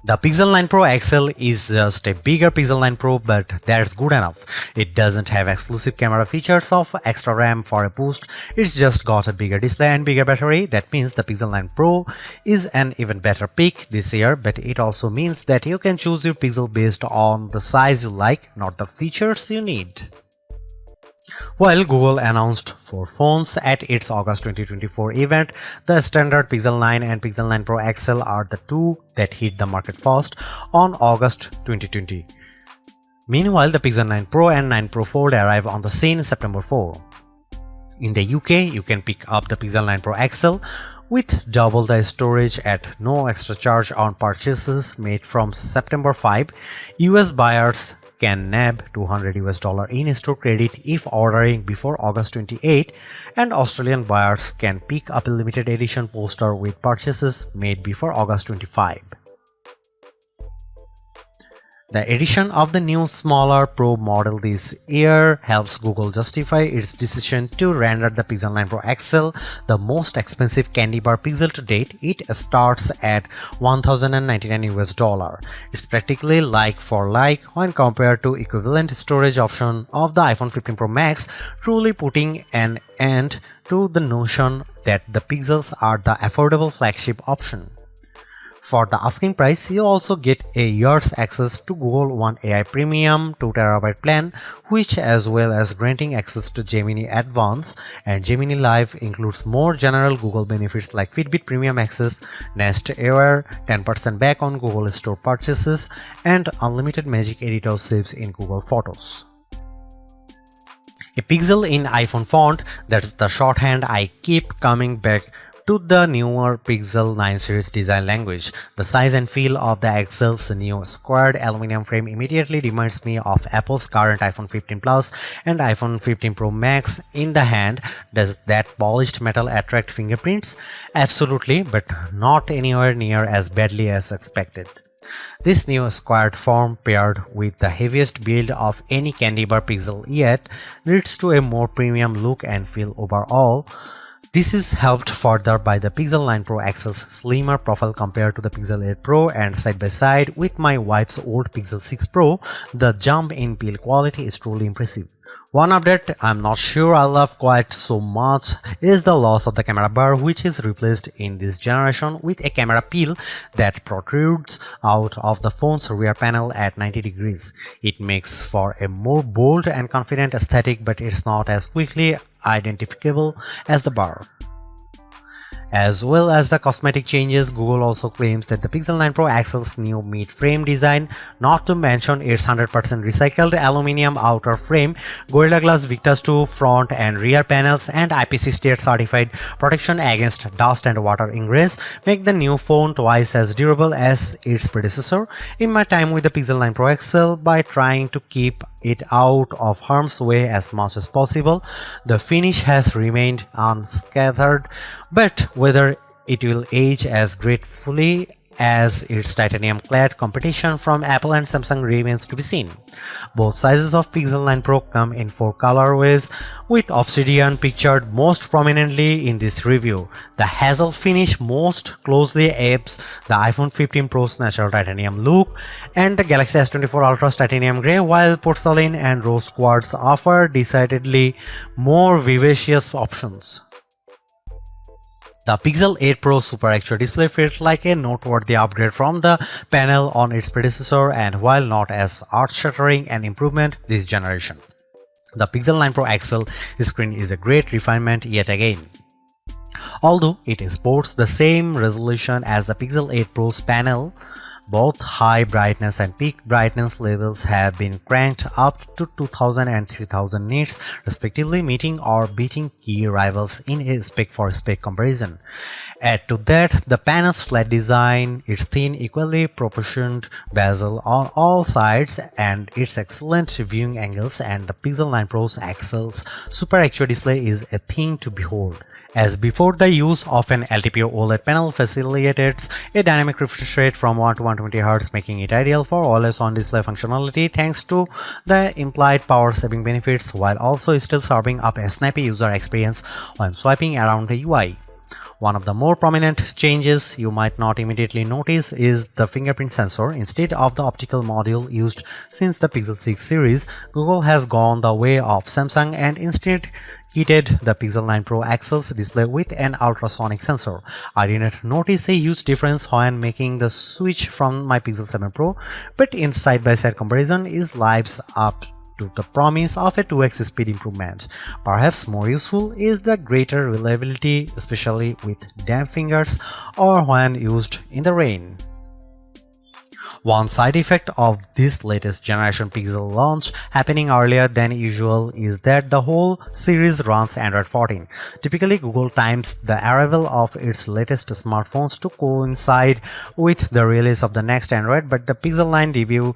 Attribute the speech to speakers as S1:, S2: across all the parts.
S1: The Pixel 9 Pro XL is just a bigger Pixel 9 Pro, but that's good enough. It doesn't have exclusive camera features of extra RAM for a boost. It's just got a bigger display and bigger battery. That means the Pixel 9 Pro is an even better pick this year, but it also means that you can choose your Pixel based on the size you like, not the features you need. While Google announced 4 phones at its August 2024 event, the standard Pixel 9 and Pixel 9 Pro XL are the two that hit the market first on August 2020. Meanwhile, the Pixel 9 Pro and 9 Pro Fold arrive on the scene September 4. In the UK, you can pick up the Pixel 9 Pro XL with double the storage at no extra charge on purchases made from September 5. US buyers can nab $200 in-store credit if ordering before August 28, and Australian buyers can pick up a limited edition poster with purchases made before August 25. The addition of the new smaller Pro model this year helps Google justify its decision to render the Pixel 9 Pro XL the most expensive candy bar Pixel to date. It starts at $1,099. It's practically like for like when compared to equivalent storage option of the iPhone 15 Pro Max, truly putting an end to the notion that the Pixels are the affordable flagship option. For the asking price, you also get a year's access to Google One AI Premium 2TB plan, which as well as granting access to Gemini Advanced and Gemini Live includes more general Google benefits like Fitbit Premium Access, Nest Aware, 10% back on Google Store purchases, and unlimited Magic Editor saves in Google Photos. A pixel in iPhone font, that's the shorthand I keep coming back to the newer Pixel 9 series design language. The size and feel of the XL's new squared aluminum frame immediately reminds me of Apple's current iPhone 15 Plus and iPhone 15 Pro Max in the hand. Does that polished metal attract fingerprints? Absolutely, but not anywhere near as badly as expected. This new squared form paired with the heaviest build of any candy bar Pixel yet leads to a more premium look and feel overall. This is helped further by the Pixel 9 Pro XL's slimmer profile compared to the Pixel 8 Pro, and side by side with my wife's old Pixel 6 Pro, the jump in build quality is truly impressive. One update I'm not sure I love quite so much is the loss of the camera bar, which is replaced in this generation with a camera peel that protrudes out of the phone's rear panel at 90 degrees. It makes for a more bold and confident aesthetic, but it's not as quickly identifiable as the bar. As well as the cosmetic changes, Google also claims that the Pixel 9 Pro XL's new mid-frame design, not to mention its 100% recycled aluminum outer frame, Gorilla Glass Victus 2 front and rear panels, and IPC state-certified protection against dust and water ingress, make the new phone twice as durable as its predecessor. In my time with the Pixel 9 Pro XL, by trying to keep it out of harm's way as much as possible, the finish has remained unscathed, but whether it will age as gracefully as its titanium-clad competition from Apple and Samsung remains to be seen. Both sizes of Pixel 9 Pro come in 4 colorways, with Obsidian pictured most prominently in this review. The hazel finish most closely apes the iPhone 15 Pro's natural titanium look, and the Galaxy S24 Ultra's titanium grey, while porcelain and rose quartz offer decidedly more vivacious options. The Pixel 8 Pro Super Extra display feels like a noteworthy upgrade from the panel on its predecessor, and while not as earth-shattering an improvement this generation, the Pixel 9 Pro XL screen is a great refinement yet again. Although it sports the same resolution as the Pixel 8 Pro's panel, both high brightness and peak brightness levels have been cranked up to 2000 and 3000 nits respectively, meeting or beating key rivals in a spec-for-spec comparison. Add to that the panel's flat design, its thin, equally proportioned bezel on all sides, and its excellent viewing angles, and the Pixel 9 Pro XL's Super Extra display is a thing to behold. As before, the use of an LTPO OLED panel facilitates a dynamic refresh rate from 1 to 120Hz, making it ideal for always-on display functionality thanks to the implied power-saving benefits, while also still serving up a snappy user experience when swiping around the UI. One of the more prominent changes you might not immediately notice is the fingerprint sensor. Instead of the optical module used since the Pixel 6 series, Google has gone the way of Samsung and instead kitted the Pixel 9 Pro XL's display with an ultrasonic sensor. I didn't notice a huge difference when making the switch from my Pixel 7 Pro, but in side-by-side comparison it lives up to the promise of a 2x speed improvement. Perhaps more useful is the greater reliability, especially with damp fingers or when used in the rain. One side effect of this latest generation Pixel launch happening earlier than usual is that the whole series runs Android 14. Typically, Google times the arrival of its latest smartphones to coincide with the release of the next Android, but the Pixel 9 debut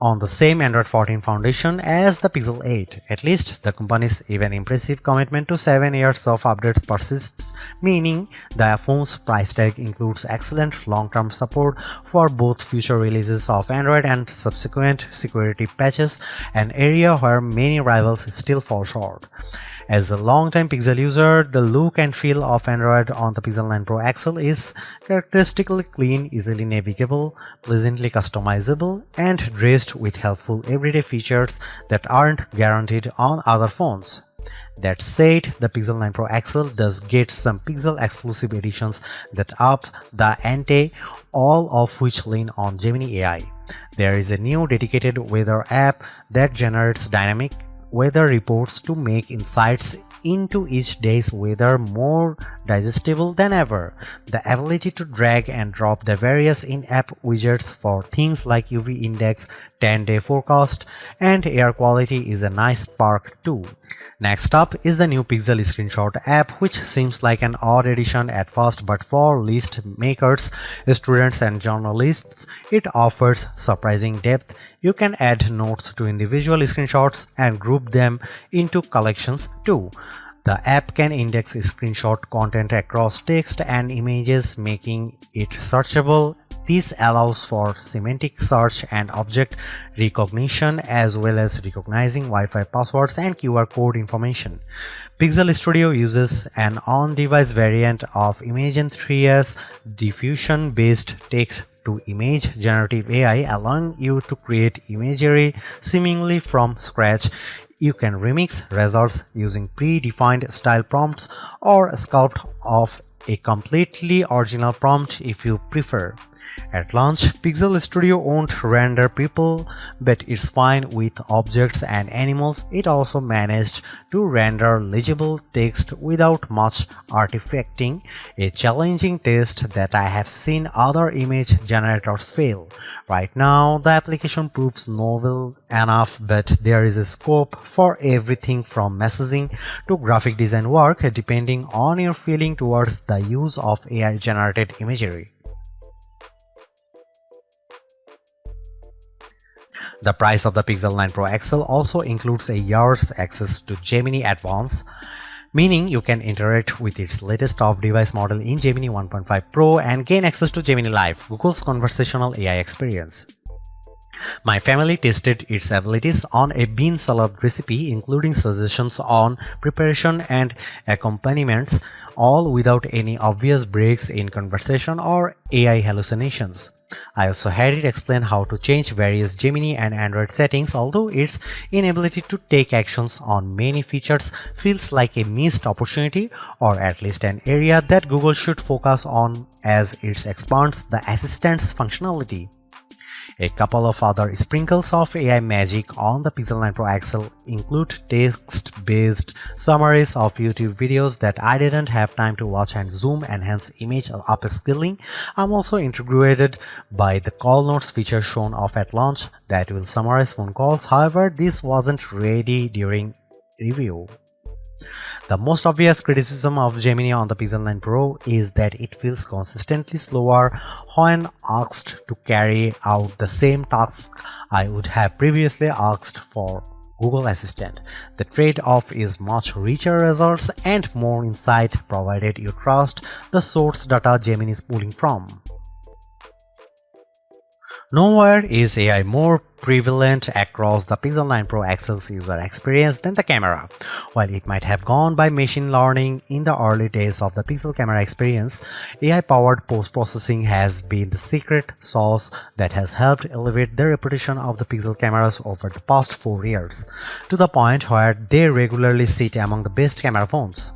S1: on the same Android 14 foundation as the Pixel 8. At least the company's even impressive commitment to 7 years of updates persists, meaning the phone's price tag includes excellent long-term support for both future releases of Android and subsequent security patches, an area where many rivals still fall short. As a long-time Pixel user, the look and feel of Android on the Pixel 9 Pro XL is characteristically clean, easily navigable, pleasantly customizable, and dressed with helpful everyday features that aren't guaranteed on other phones. That said, the Pixel 9 Pro XL does get some Pixel exclusive editions that up the ante, all of which lean on Gemini AI. There is a new dedicated weather app that generates dynamic weather reports to make insights into each day's weather more digestible than ever. The ability to drag and drop the various in-app widgets for things like UV index, 10-day forecast, and air quality is a nice perk too. Next up is the new Pixel Screenshot app, which seems like an odd addition at first, but for list makers, students, and journalists, it offers surprising depth. You can add notes to individual screenshots and group them into collections too. The app can index screenshot content across text and images, making it searchable. This allows for semantic search and object recognition, as well as recognizing Wi-Fi passwords and QR code information. Pixel Studio uses an on-device variant of Imagen 3's diffusion-based text-to-image generative AI, allowing you to create imagery seemingly from scratch. You can remix results using predefined style prompts or sculpt off a completely original prompt if you prefer. At launch, Pixel Studio won't render people, but it's fine with objects and animals. It also managed to render legible text without much artifacting, a challenging test that I have seen other image generators fail. Right now, the application proves novel enough, but there is a scope for everything from messaging to graphic design work, depending on your feeling towards the use of AI-generated imagery. The price of the Pixel 9 Pro XL also includes a year's access to Gemini Advance, meaning you can interact with its latest off-device model in Gemini 1.5 Pro and gain access to Gemini Live, Google's conversational AI experience. My family tested its abilities on a bean salad recipe, including suggestions on preparation and accompaniments, all without any obvious breaks in conversation or AI hallucinations. I also had it explain how to change various Gemini and Android settings, although its inability to take actions on many features feels like a missed opportunity, or at least an area that Google should focus on as it expands the assistant's functionality. A couple of other sprinkles of AI magic on the Pixel 9 Pro XL include text-based summaries of YouTube videos that I didn't have time to watch and zoom enhance image upscaling. I'm also intrigued by the call notes feature shown off at launch that will summarize phone calls. However, this wasn't ready during review. The most obvious criticism of Gemini on the Pixel 9 Pro is that it feels consistently slower when asked to carry out the same task I would have previously asked for Google Assistant. The trade-off is much richer results and more insight, provided you trust the source data Gemini is pulling from. Nowhere is AI more prevalent across the Pixel 9 Pro XL's user experience than the camera. While it might have gone by machine learning in the early days of the Pixel camera experience, AI-powered post-processing has been the secret sauce that has helped elevate the reputation of the Pixel cameras over the past 4 years, to the point where they regularly sit among the best camera phones.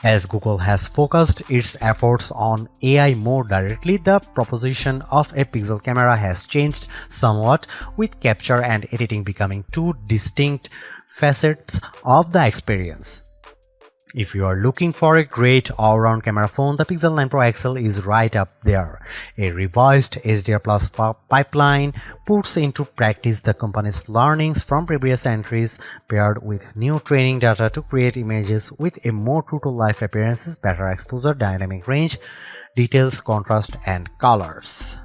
S1: As Google has focused its efforts on AI more directly, the proposition of a Pixel camera has changed somewhat, with capture and editing becoming two distinct facets of the experience. If you are looking for a great all-round camera phone, the Pixel 9 Pro XL is right up there. A revised HDR Plus pipeline puts into practice the company's learnings from previous entries, paired with new training data to create images with a more true-to-life appearances, better exposure, dynamic range, details, contrast, and colors.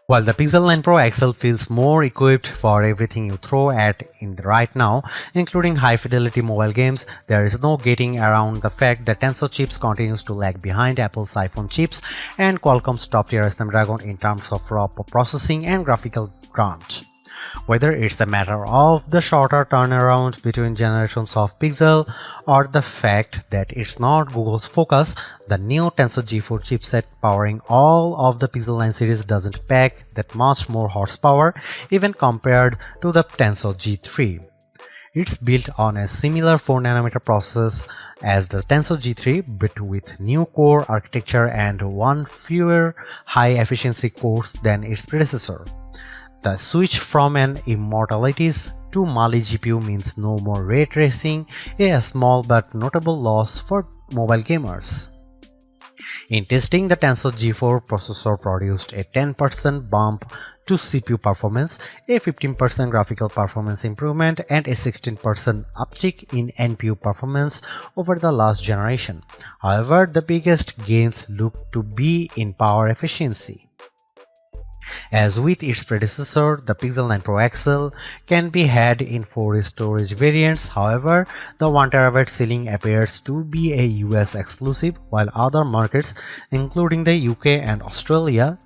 S1: While the Pixel 9 Pro XL feels more equipped for everything you throw at it right now, including high-fidelity mobile games, there is no getting around the fact that Tensor chips continues to lag behind Apple's iPhone chips and Qualcomm's top-tier Snapdragon in terms of raw processing and graphical crunch. Whether it's a matter of the shorter turnaround between generations of Pixel or the fact that it's not Google's focus, the new Tensor G4 chipset powering all of the Pixel 9 series doesn't pack that much more horsepower even compared to the Tensor G3. It's built on a similar 4nm process as the Tensor G3 but with new core architecture and one fewer high-efficiency cores than its predecessor. The switch from an Immortalities to Mali GPU means no more ray tracing, a small but notable loss for mobile gamers. In testing, the Tensor G4 processor produced a 10% bump to CPU performance, a 15% graphical performance improvement, and a 16% uptick in NPU performance over the last generation. However, the biggest gains look to be in power efficiency. As with its predecessor, the Pixel 9 Pro XL can be had in 4 storage variants. However, the 1TB ceiling appears to be a US exclusive, while other markets, including the UK and Australia,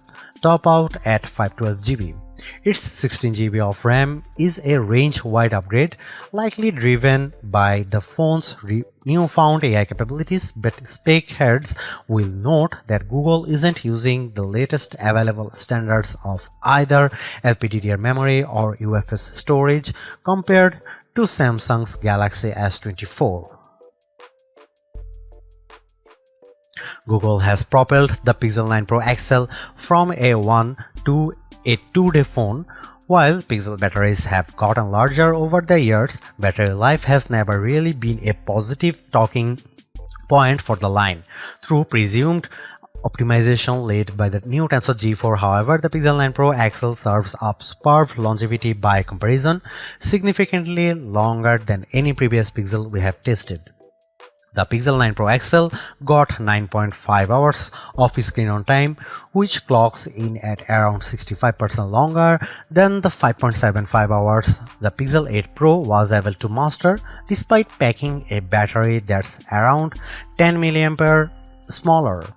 S1: top out at 512 GB. Its 16 GB of RAM is a range-wide upgrade, likely driven by the phone's newfound AI capabilities, but spec heads will note that Google isn't using the latest available standards of either LPDDR memory or UFS storage compared to Samsung's Galaxy S24. Google has propelled the Pixel 9 Pro XL from a 1 to a 2-day phone. While Pixel batteries have gotten larger over the years, battery life has never really been a positive talking point for the line. Through presumed optimization led by the new Tensor G4, however, the Pixel 9 Pro XL serves up superb longevity by comparison, significantly longer than any previous Pixel we have tested. The Pixel 9 Pro XL got 9.5 hours of screen on time, which clocks in at around 65% longer than the 5.75 hours the Pixel 8 Pro was able to master, despite packing a battery that's around 10 mAh smaller.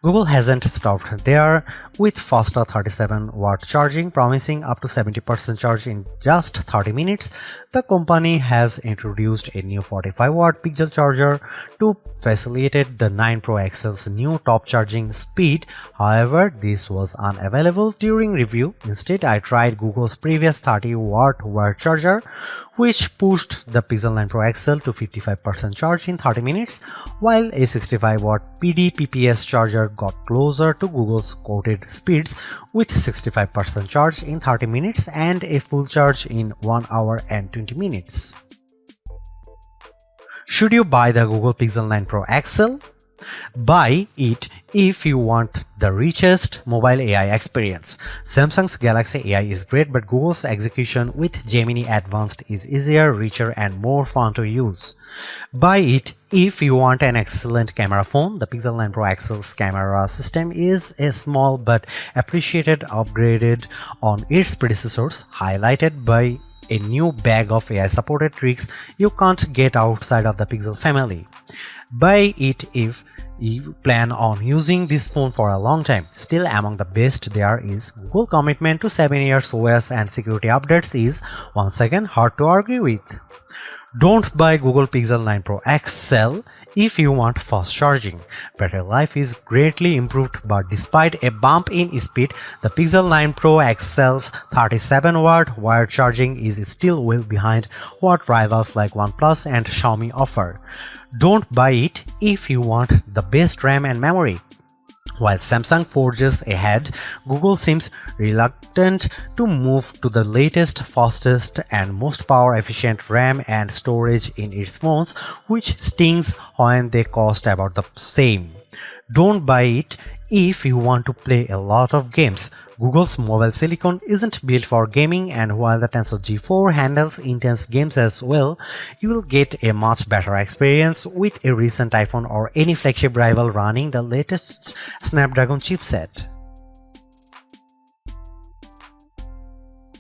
S1: Google hasn't stopped there, with faster 37-watt charging promising up to 70% charge in just 30 minutes. The company has introduced a new 45-watt Pixel charger to facilitate the 9 Pro XL's new top charging speed. However, this was unavailable during review. Instead, I tried Google's previous 30-watt wired charger, which pushed the Pixel 9 Pro XL to 55% charge in 30 minutes, while a 65-watt PD-PPS charger got closer to Google's quoted speeds with 65% charge in 30 minutes and a full charge in 1 hour and 20 minutes. Should you buy the Google Pixel 9 Pro XL? Buy it if you want the richest mobile AI experience. Samsung's Galaxy AI is great, but Google's execution with Gemini Advanced is easier, richer, and more fun to use. Buy it if you want an excellent camera phone. The Pixel 9 Pro XL's camera system is a small but appreciated upgraded on its predecessors, highlighted by a new bag of AI-supported tricks you can't get outside of the Pixel family. Buy it if you plan on using this phone for a long time. Still, among the best there is Google commitment to 7 years OS and security updates is once again hard to argue with. Don't buy Google Pixel 9 Pro XL if you want fast charging. Battery life is greatly improved, but despite a bump in speed, the Pixel 9 Pro XL's 37-watt wired charging is still well behind what rivals like OnePlus and Xiaomi offer. Don't buy it if you want the best RAM and memory. While Samsung forges ahead, Google seems reluctant to move to the latest, fastest, and most power-efficient RAM and storage in its phones, which stings when they cost about the same. Don't buy it if you want to play a lot of games. Google's mobile silicon isn't built for gaming, and while the Tensor G4 handles intense games as well, you will get a much better experience with a recent iPhone or any flagship rival running the latest Snapdragon chipset.